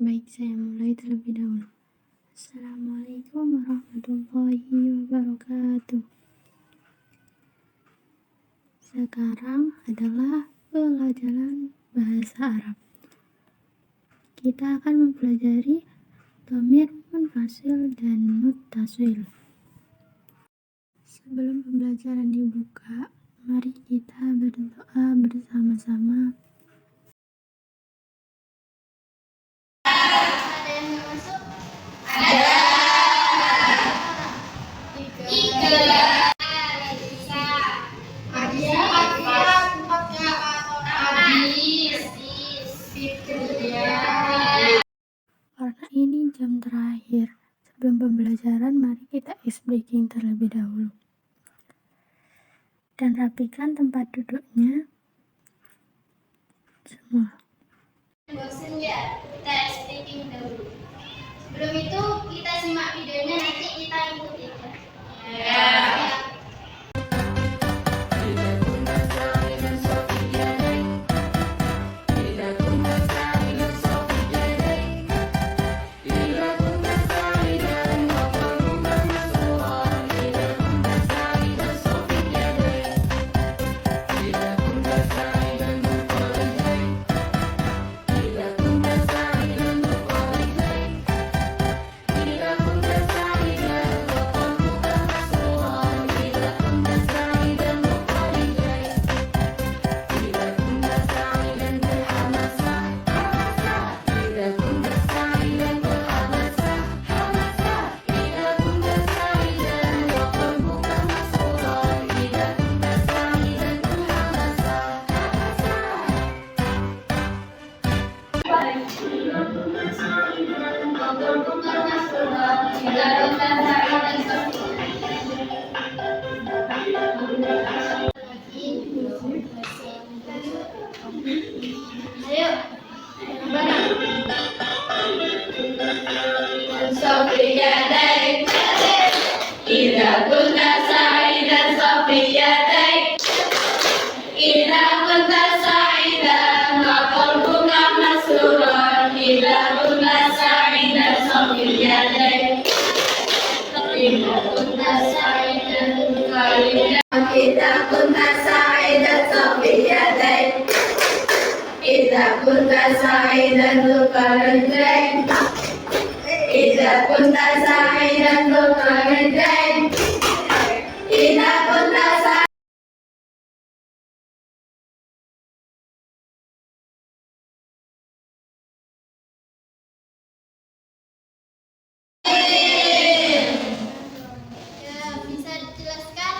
Baik, saya mulai terlebih dahulu. Assalamualaikum warahmatullahi wabarakatuh. Sekarang adalah pelajaran bahasa Arab. Kita akan mempelajari dhamir, munfasil, dan muttasil. Sebelum pembelajaran dibuka, mari kita berdoa bersama-sama. Karena ini jam terakhir sebelum pembelajaran, mari kita ice breaking terlebih dahulu. Dan rapikan tempat duduknya semua. Bosan ya? Kita ice breaking dahulu. Sebelum itu kita simak videonya, nanti kita ikuti. Ya. Bisa dijelaskan?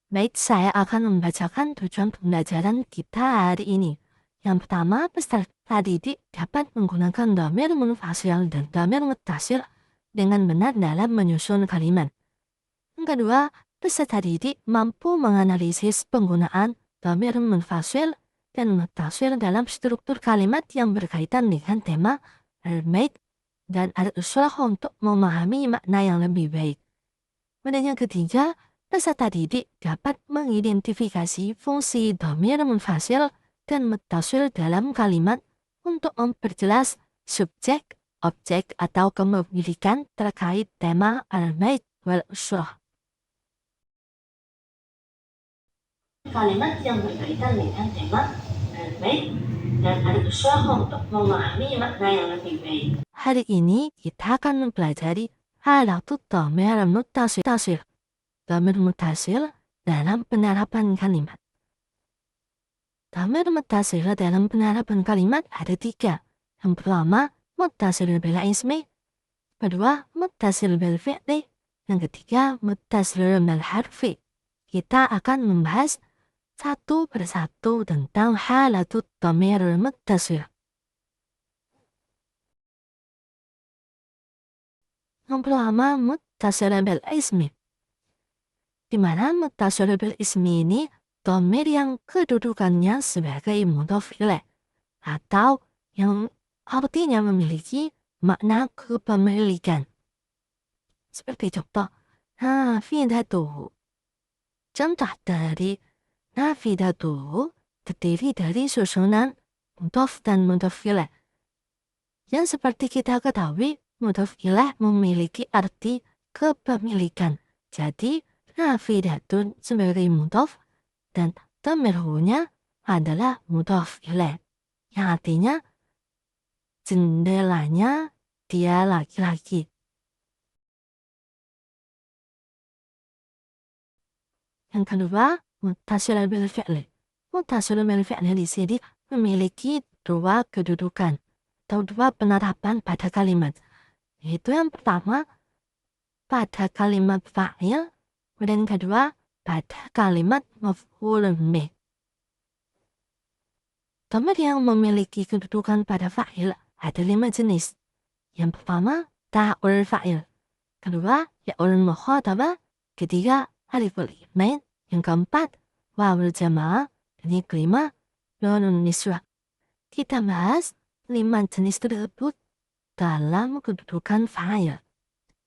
Baik, saya akan membacakan tujuan pembelajaran kita hari ini. Yang pertama, peserta didik dapat menggunakan dhamir munfasil dan dhamir muttasil dengan benar dalam menyusun kalimat. Yang kedua, peserta didik mampu menganalisis penggunaan dhamir munfasil dan muttasil dalam struktur kalimat yang berkaitan dengan tema al-bait dan al-uslah untuk memahami makna yang lebih baik. Kemudian yang ketiga, peserta didik dapat mengidentifikasi fungsi dhamir munfasil dan muttasil dalam kalimat untuk memperjelas subjek, objek, atau kepemilikan terkait tema al-bait wal usrah. Kalimat yang berkaitan dengan tema al-bait dan al-usrah untuk memahami makna yang lebih baik. Hari ini kita akan mempelajari halatut dhamir muttasil. Dhamir muttasil dalam penerapan kalimat. Dhamir muttasil dalam penerapan kalimat ada 3. Yang pertama, muttasil bil ismi. Kedua, muttasil bil fi'li. Yang ketiga, muttasil bil harfi. Kita akan membahas satu persatu tentang halatut dhamir muttasil. Yang pertama, muttasil bil ismi. Di mana muttasil bil ismi ini dhamir yang kedudukannya sebagai mudhaf ilaih atau yang artinya memiliki makna kepemilikan. Seperti contoh, nafidatu. Contoh dari nafidatu terdiri dari susunan mudhof dan mudhof ilaih. Yang seperti kita ketahui, mudhof ilaih memiliki arti kepemilikan. Jadi, nafidatun sebagai mudhof dan dhamirnya adalah mudhof ilaih. Yang artinya jendelanya dia laki-laki. Yang kedua, muttasil bil fi'li. Muttasil bil fi'li di sini memiliki dua kedudukan atau dua penerapan pada kalimat. Yaitu yang pertama, pada kalimat fa'il, dan kedua, pada kalimat maf'ulun bih. Dhamir yang memiliki kedudukan pada fa'il ada 5 jenis. Yang pertama, ta'ul fa'il. Kedua, ya'ul mukhatabah. Ketiga, aliful itmain. Yang keempat, wawul jamaah. Dan yang kelima, nunun niswah. Kita bahas 5 jenis tersebut dalam kedudukan fa'il.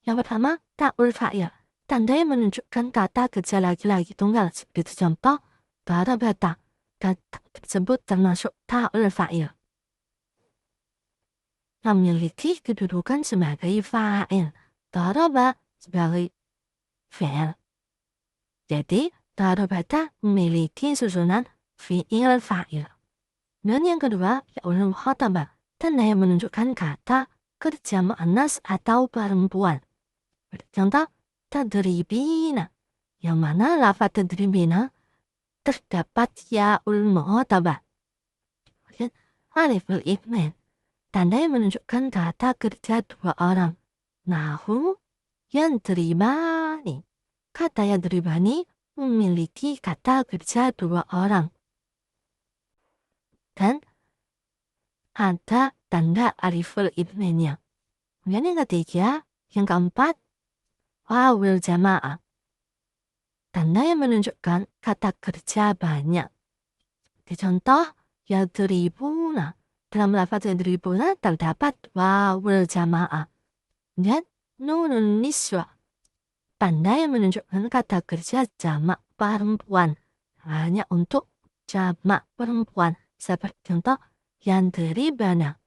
Yang pertama, ta'ul fa'il. Tanda yang menunjukkan kata kerja laki-laki tunggal. Seperti contoh, darabata. Kata tersebut termasuk ta'ul fa'il. Memiliki kedudukan sebagai fa'il. Daraba sebagai fi'il. Jadi, darabata memiliki susunan fi'il fa'il. Dan yang kedua, ya'ul mukhatabah. Tanda yang menunjukkan kata kerja muannas atau perempuan. Contoh, tadribina. Yang mana lafaz tadribina terdapat ya'ul mukhatabah. Kemudian, aliful itmain. Tanda yang menunjukkan kata kerja dua orang. Nahu yadribani. Kata yadribani memiliki kata kerja dua orang. Dan ada tanda aliful itmainnya. Kemudian yang ketiga, yang keempat, wawul jamaah. Tanda yang menunjukkan kata kerja banyak. Contoh, yadribuna. Dalam lafaz yadribuna terdapat wawul jamaah. Dan nunun niswah. Tanda yang menunjukkan kata kerja jamak perempuan. Hanya untuk jamak perempuan. Seperti contoh, yadribana.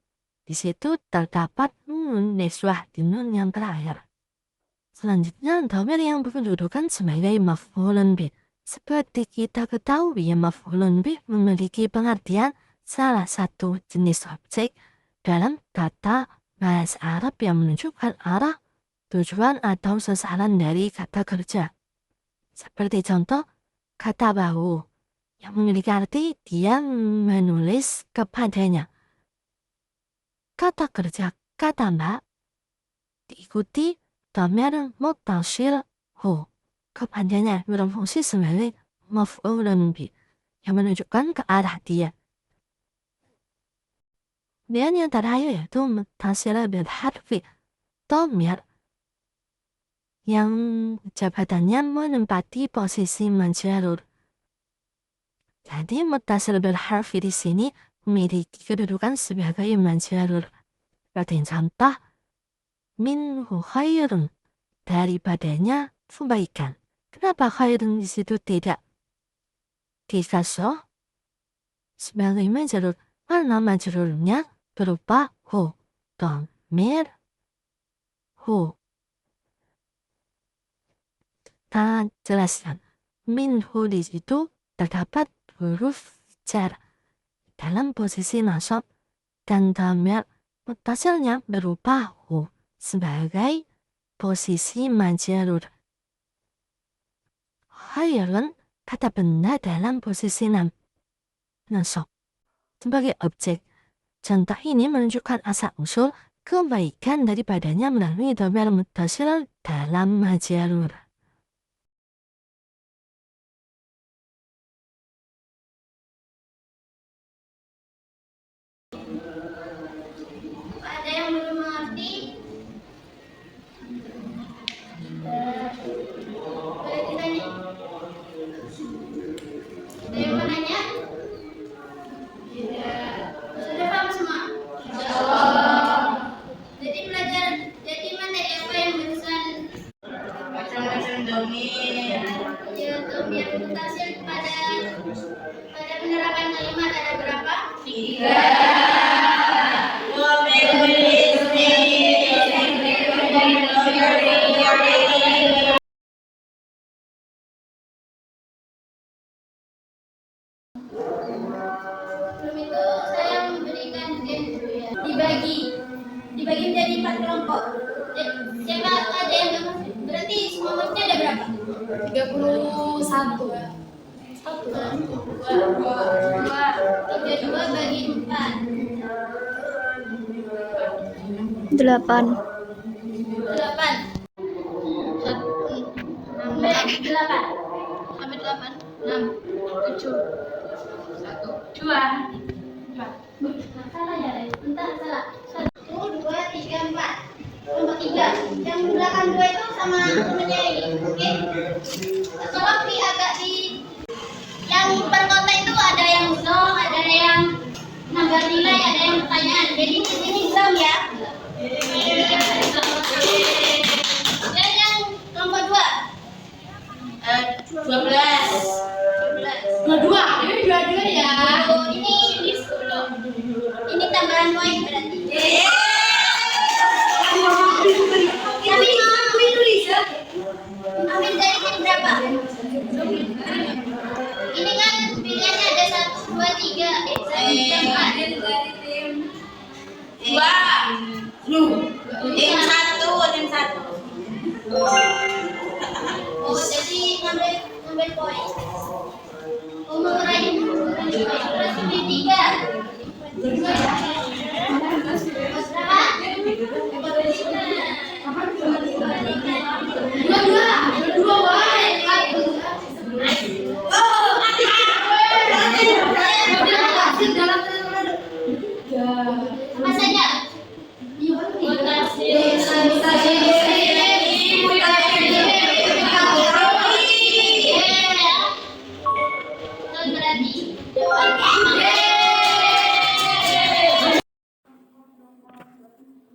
Di situ terdapat nunun niswah di nun yang terakhir. Selanjutnya, dhamir yang berkedudukan sebagai maf'ulun bih. Seperti kita ketahui, maf'ulun bih memiliki pengertian salah satu jenis objek dalam kata bahasa Arab yang menunjukkan arah, tujuan atau sasaran dari kata kerja. Seperti contoh, kata bahu yang memiliki arti dia menulis kepadanya. Kata kerja kata mbak diikuti dhamir muttasil hu. Kepadanya berfungsi sebagai maf'ulun bih yang menunjukkan ke arah dia. Dan yang terakhir yaitu muttasil bil harfi. Dhamir yang jabatannya menempati posisi majrur. Jadi muttasil bil harfi di sini memiliki kedudukan sebagai majrur. Seperti contoh, minhu khairun. Daripadanya kebaikan. Kenapa khairun di situ tidak dikasih sebagai majrur? Karena majrurnya berupa hu. Dhamir hu. Kita jelaskan. Minhu di situ terdapat huruf jar dalam posisi nasab dan dhamir muttasilnya berupa hu sebagai posisi majrur. Khairun kata benda dalam posisi nasab sebagai objek. Contoh ini menunjukkan asal-usul kebaikan daripadanya melalui dhamir muttasil dalam majrur. Ada yang belum mengerti? Boleh ditanya? Ada yang mau nanya? Tidak. Sudah Sebelum itu saya memberikan game dulu ya. Dibagi menjadi 4 kelompok. Siapa ada yang nggak masuk? Berarti semua muridnya ada berapa? 31. Dua bagi 4. 8. 8. Sampai 8. 6. 7. 1. 2. Salah ya, bentar salah. 1, 2, 3, 4. Kelompok 3. Yang belakang 2 itu sama temennya ini. Oke. Tolong agak di yang perkota itu ada yang zong, ada yang nambah nilai, ada yang pertanyaan. Jadi di sini zong ya. Dan yang kelompok 2. 12. Ini dua ya. Oh, ini di 10. Ini tambahan poin berarti. Ambil dari tim berapa? Ini kan pilihannya ada 1, 2, 3. Saya ambil 4. Tim satu. Oh, jadi ngambil poin. Oh, mengurangi poin. Berarti pilih 3. Apa saja?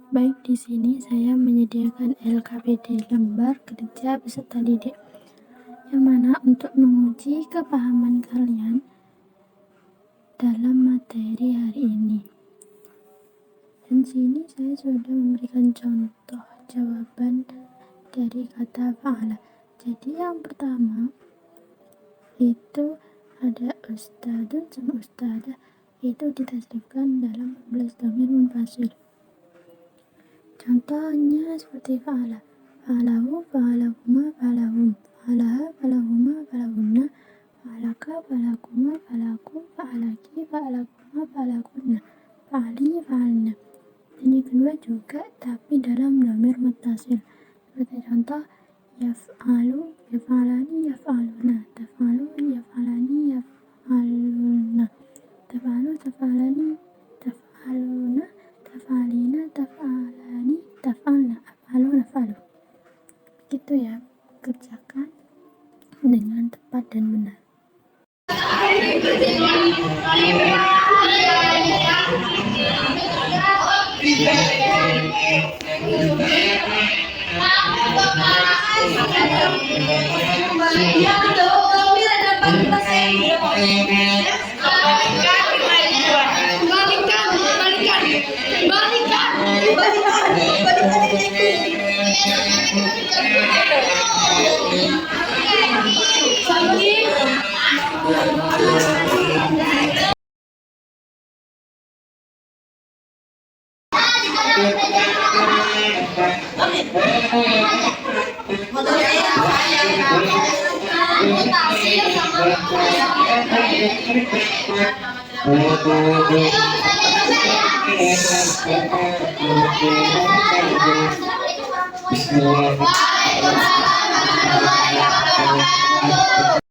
Baik, di sini saya menyediakan LKPD, lembar kerja peserta didik, yang mana untuk menguji kepahaman kalian dalam materi hari ini. Dan sini saya sudah memberikan contoh jawaban dari kata fa'ala. Jadi yang pertama itu ada ustadun sama ustadah, itu ditasrifkan dalam 14 dhamir munfasil. Contohnya seperti fa'ala, fa'alahu, fa'alahuma, fa'alahum, fa'alaha, fa'alahuma, fa'alahunna, fa'alaka, fa'alakuma, fa'alakum, fa'alaki, fa'alakuma, fa'alakunna, fa'ali, fa'alna. Ini kedua juga tapi dalam dhamir muttasil. Seperti contoh yaf'alu, yaf'alani, yaf'aluna, taf'alu, yaf'alani, yaf'aluna, taf'alu, taf'alani, taf'aluna, taf'alina, taf'alani, taf'alna, af'alu, naf'alu. Gitu ya, kerjakan dengan tepat dan benar. Waalaikumsalam warahmatullahi wabarakatuh.